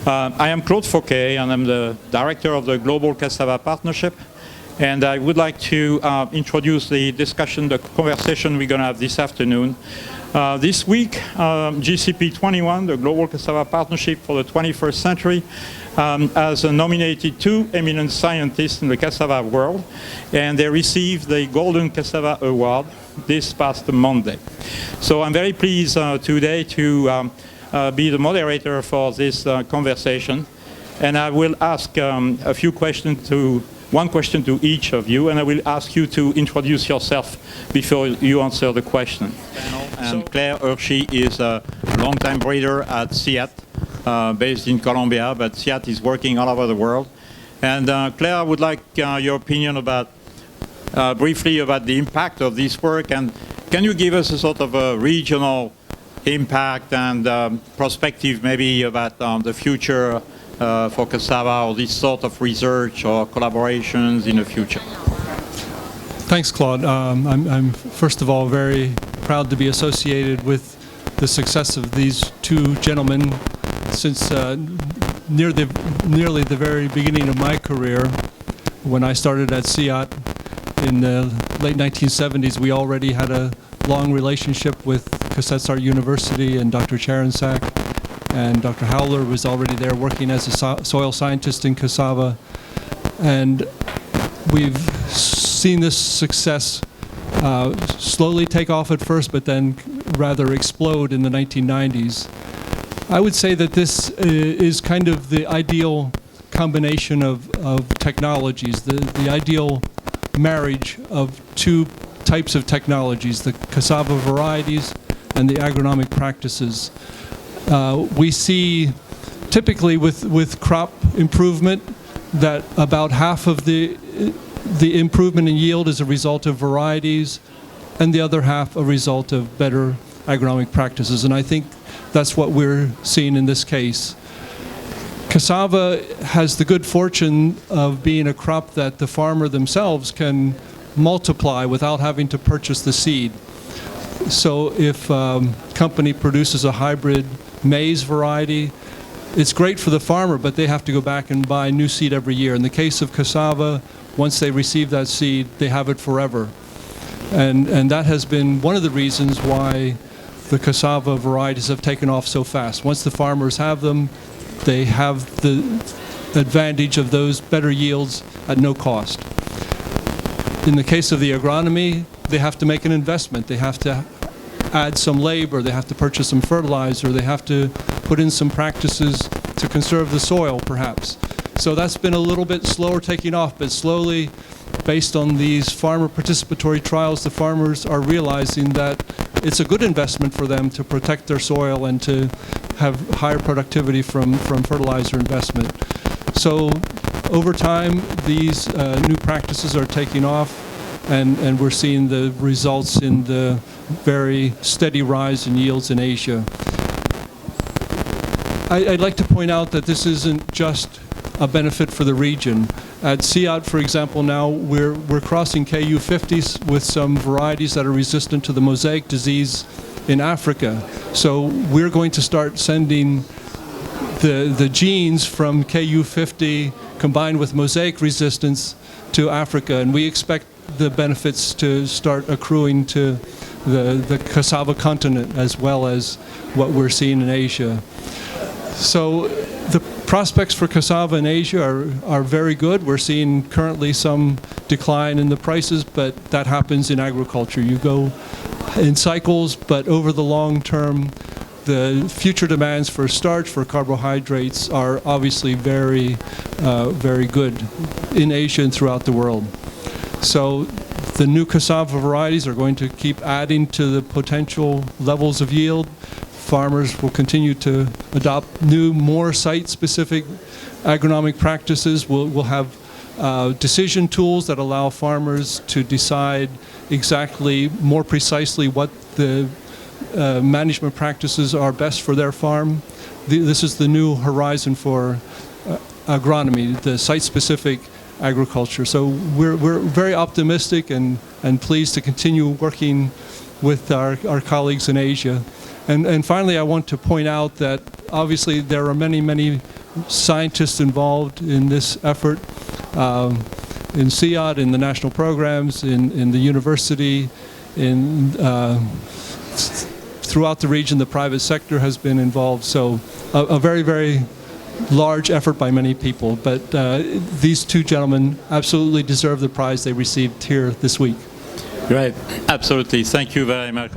I am Claude Fauquet, and I'm the director of the Global Cassava Partnership. And I would like to introduce the discussion, the conversation we're going to have this afternoon. This week, GCP 21, the Global Cassava Partnership for the 21st Century, has nominated 2 eminent scientists in the cassava world, and they received the Golden Cassava Award this past Monday. So I'm very pleased today to be the moderator for this conversation, and I will ask a few questions one question to each of you, and I will ask you to introduce yourself before you answer the question. And Claire Hershey is a longtime breeder at CIAT, based in Colombia, but CIAT is working all over the world. And Claire, I would like your opinion about, briefly about the impact of this work, and can you give us a sort of a regional impact and perspective maybe about the future for cassava or this sort of research or collaborations in the future? Thanks, Claude. I'm first of all very proud to be associated with the success of these 2 gentlemen since nearly the very beginning of my career. When I started at CIAT in the late 1970s, we already had a long relationship with Kasetsart University and Dr. Charensak, and Dr. Howler was already there working as a soil scientist in cassava. And we've seen this success slowly take off at first, but then rather explode in the 1990s. I would say that this is kind of the ideal combination of technologies, the ideal marriage of 2 types of technologies, the cassava varieties and the agronomic practices. We see typically with crop improvement that about half of the improvement in yield is a result of varieties, and the other half a result of better agronomic practices. And I think that's what we're seeing in this case. Cassava has the good fortune of being a crop that the farmer themselves can multiply without having to purchase the seed. So if a company produces a hybrid maize variety, it's great for the farmer, but they have to go back and buy new seed every year. In the case of cassava, once they receive that seed, they have it forever. And that has been one of the reasons why the cassava varieties have taken off so fast. Once the farmers have them, they have the advantage of those better yields at no cost. In the case of the agronomy, they have to make an investment. They have to add some labor, they have to purchase some fertilizer, they have to put in some practices to conserve the soil, perhaps. So that's been a little bit slower taking off, but slowly, based on these farmer participatory trials, the farmers are realizing that it's a good investment for them to protect their soil and to have higher productivity from fertilizer investment. So over time, these new practices are taking off, and we're seeing the results in the very steady rise in yields in Asia. I'd like to point out that this isn't just a benefit for the region. At CIAT, for example, now we're crossing KU50s with some varieties that are resistant to the mosaic disease in Africa. So we're going to start sending the genes from KU50 combined with mosaic resistance to Africa, and we expect the benefits to start accruing to the cassava continent as well as what we're seeing in Asia. So the prospects for cassava in Asia are very good. We're seeing currently some decline in the prices, but that happens in agriculture. You go in cycles, but over the long term, the future demands for starch, for carbohydrates, are obviously very, very good in Asia and throughout the world. So the new cassava varieties are going to keep adding to the potential levels of yield. Farmers will continue to adopt new, more site-specific agronomic practices. We'll have decision tools that allow farmers to decide exactly, more precisely, what the management practices are best for their farm. This is the new horizon for agronomy, the site-specific agriculture. So we're very optimistic and pleased to continue working with our colleagues in Asia. And finally, I want to point out that obviously there are many scientists involved in this effort, in CIOT, in the national programs, in the university, throughout the region. The private sector has been involved. So a very, very large effort by many people. But these two gentlemen absolutely deserve the prize they received here this week. Great. Absolutely. Thank you very much.